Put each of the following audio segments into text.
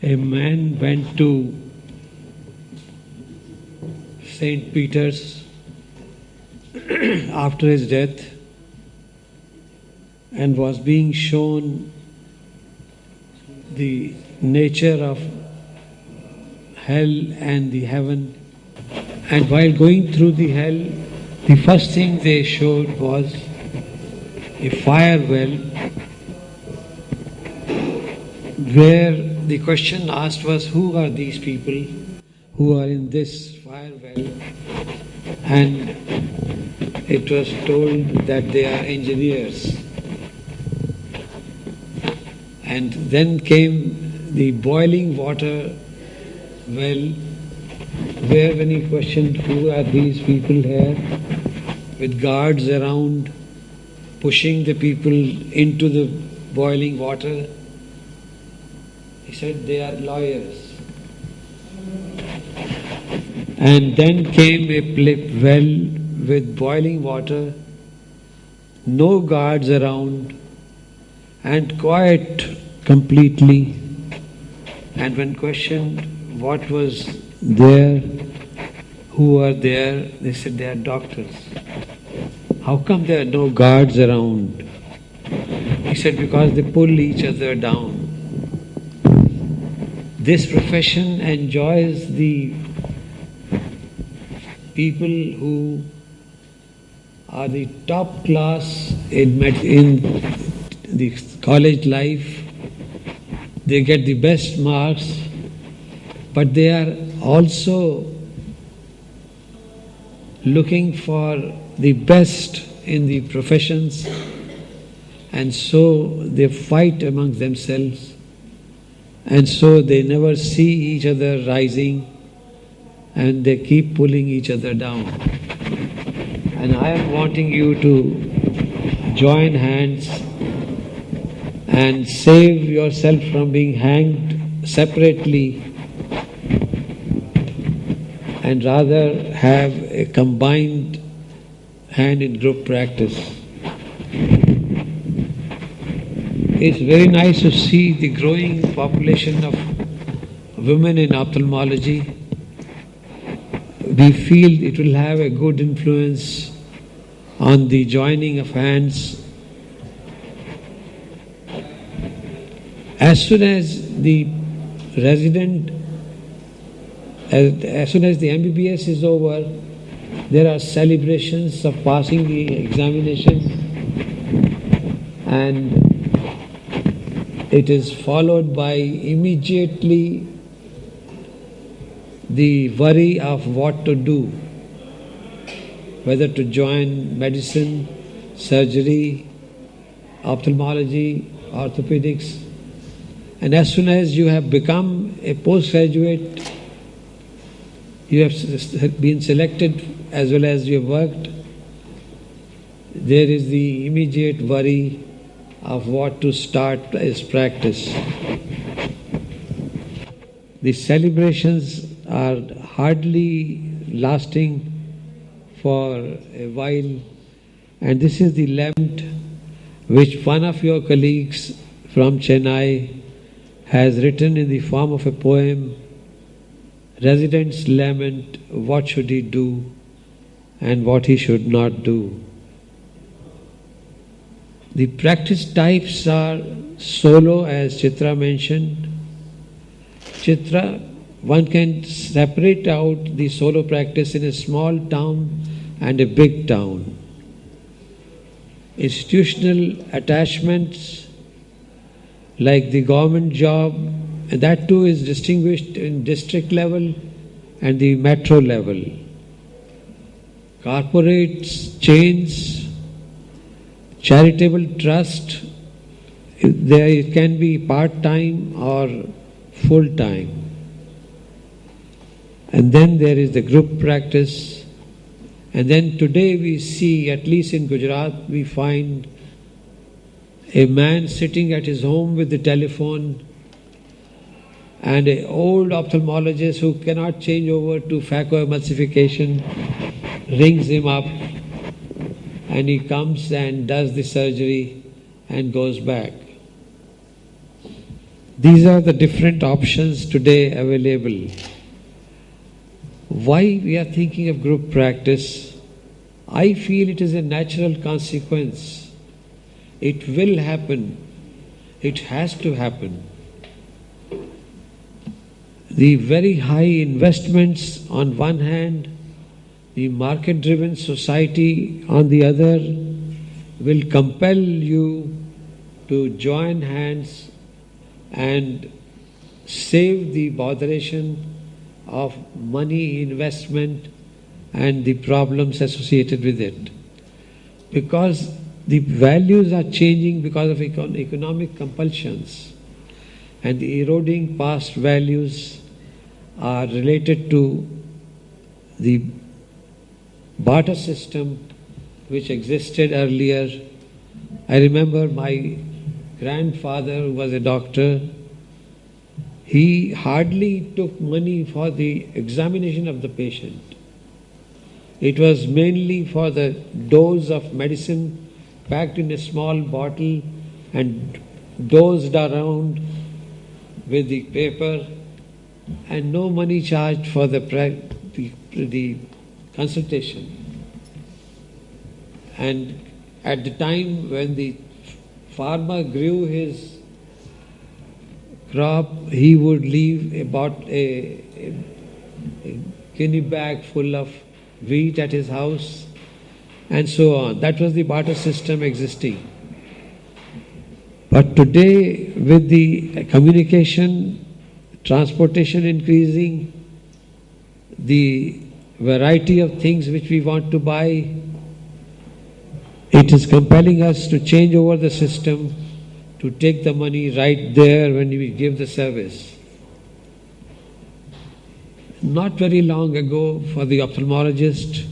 A man went to St. Peter's after his death and was being shown the nature of hell and the heaven. And while going through the hell, the first thing they showed was a fire well, where the question asked was, who are these people who are in this fire well? And it was told that they are engineers. And then came the boiling water well, where when he questioned who are these people here, with guards around pushing the people into the boiling water, he said they are lawyers. And then came a well with boiling water, no guards around, and quiet completely. And when questioned what was there, who are there, they said they are doctors. How come there are no guards around? He said because they pull each other down. This profession enjoys the people who are the top class in the college life. They get the best marks, but they are also looking for the best in the professions, and so they fight among themselves, and so they never see each other rising, and they keep pulling each other down. And I am wanting you to join hands and save yourself from being hanged separately, and rather have a combined hand in group practice. It's very nice to see the growing population of women in ophthalmology. We feel it will have a good influence on the joining of hands. As soon as the resident, as soon as the MBBS is over, there are celebrations of passing the examinations, and it is followed by immediately the worry of what to do, whether to join medicine, surgery, ophthalmology, orthopedics. And as soon as you have become a postgraduate, you have been selected as well as you have worked, there is the immediate worry of what to start as practice. The celebrations are hardly lasting for a while, and this is the lament which one of your colleagues from Chennai has written in the form of a poem, Resident's Lament, what should he do and what he should not do. The practice types are solo, as Chitra mentioned. Chitra, one can separate out the solo practice in a small town and a big town. Institutional attachments, like the government job, and that too is distinguished in district level and the metro level. Corporates, chains, charitable trust, it can be part-time or full-time. And then there is the group practice. And then today we see, at least in Gujarat, we find a man sitting at his home with the telephone, and an old ophthalmologist who cannot change over to phacoemulsification rings him up, and he comes and does the surgery and goes back. These are the different options today available. Why we are thinking of group practice? I feel it is a natural consequence. It will happen. It has to happen. The very high investments on one hand, the market-driven society on the other, will compel you to join hands and save the botheration of money investment and the problems associated with it. Because the values are changing because of economic compulsions, and the eroding past values are related to the barter system which existed earlier. I remember my grandfather, who was a doctor, he hardly took money for the examination of the patient. It was mainly for the dose of medicine packed in a small bottle and dosed around with the paper, and no money charged for the consultation. And at the time when the farmer grew his crop, he would leave about a guinea bag full of wheat at his house, and so on. That was the barter system existing. But today, with the communication, transportation increasing, the variety of things which we want to buy, it is compelling us to change over the system, to take the money right there when we give the service. Not very long ago, for the ophthalmologist,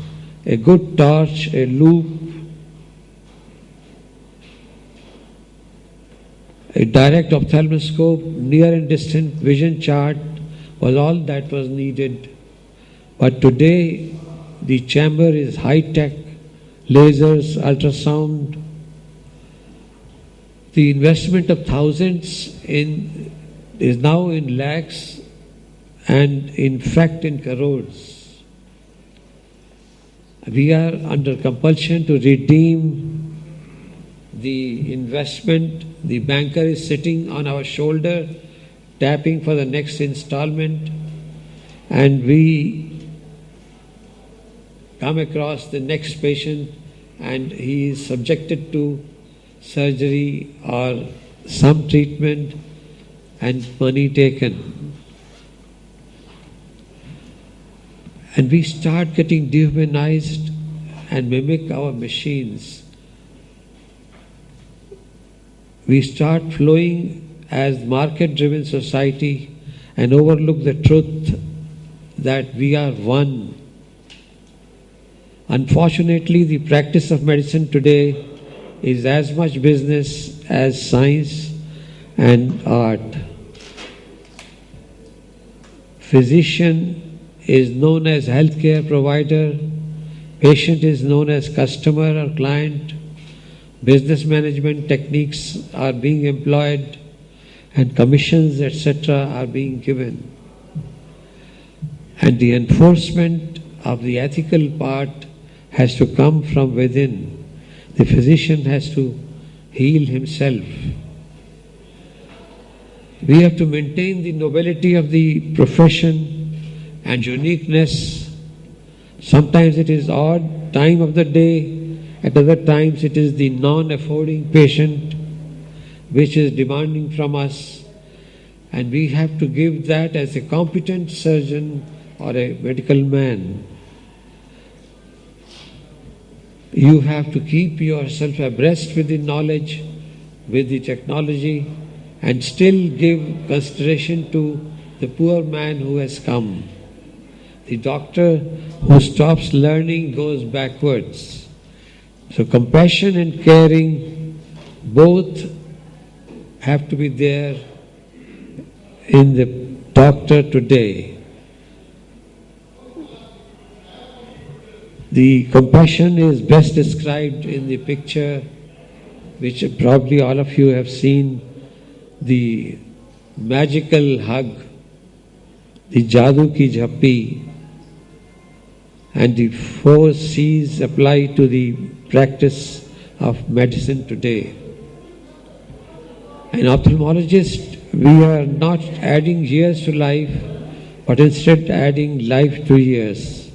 a good torch, a loop, a direct ophthalmoscope, near and distant vision chart was all that was needed. But today, the chamber is high-tech, lasers, ultrasound. The investment of thousands is now in lakhs, and in fact in crores. We are under compulsion to redeem the investment. The banker is sitting on our shoulder, tapping for the next installment, and we come across the next patient and he is subjected to surgery or some treatment and money taken. And we start getting dehumanized and mimic our machines. We start flowing as market-driven society and overlook the truth that we are one. Unfortunately, the practice of medicine today is as much business as science and art. Physician is known as healthcare provider, patient is known as customer or client, business management techniques are being employed, and commissions, etc., are being given. And the enforcement of the ethical part has to come from within. The physician has to heal himself. We have to maintain the nobility of the profession and uniqueness. Sometimes it is odd time of the day, at other times it is the non-affording patient which is demanding from us, and we have to give that as a competent surgeon or a medical man. You have to keep yourself abreast with the knowledge, with the technology, and still give consideration to the poor man who has come. The doctor who stops learning goes backwards. So compassion and caring both have to be there in the doctor today. The compassion is best described in the picture which probably all of you have seen, the magical hug, the jadoo ki jhappi, and the four C's apply to the practice of medicine today. An ophthalmologist, we are not adding years to life, but instead adding life to years.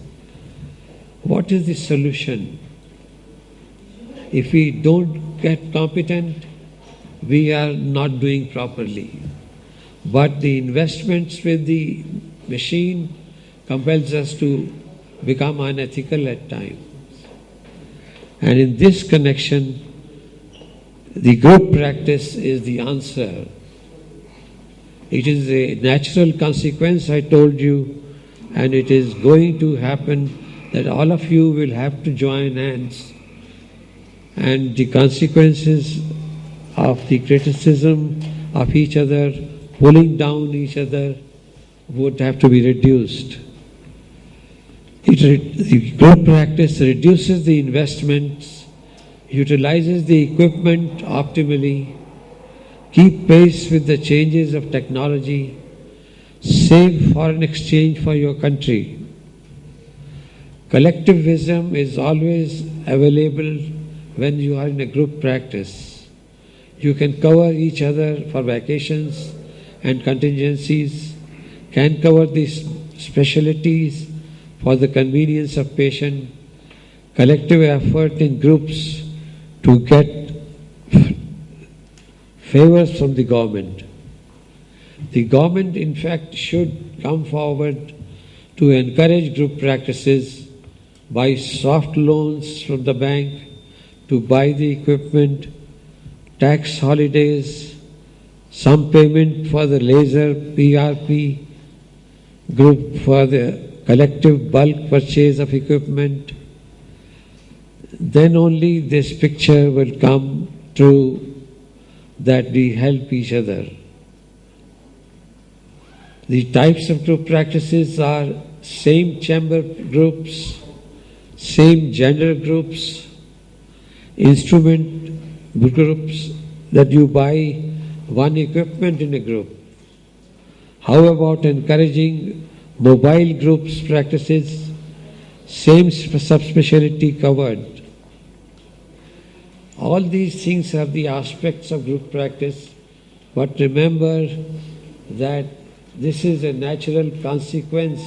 What is the solution? If we don't get competent, we are not doing properly. But the investments with the machine compels us to become unethical at times. And in this connection, the group practice is the answer. It is a natural consequence, I told you, and it is going to happen that all of you will have to join hands, and the consequences of the criticism of each other, pulling down each other, would have to be reduced. The group practice reduces the investments, utilizes the equipment optimally, keep pace with the changes of technology, save foreign exchange for your country. Collective wisdom is always available when you are in a group practice. You can cover each other for vacations and contingencies, can cover these specialties for the convenience of patient, collective effort in groups to get favors from the government. The government, in fact, should come forward to encourage group practices by soft loans from the bank to buy the equipment, tax holidays, some payment for the laser PRP group for the collective bulk purchase of equipment. Then only this picture will come true that we help each other. The types of group practices are same chamber groups, same gender groups, instrument groups that you buy one equipment in a group. How about encouraging mobile groups practices, same subspecialty covered? All these things are the aspects of group practice, but remember that this is a natural consequence.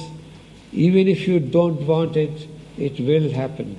Even if you don't want it, it will happen.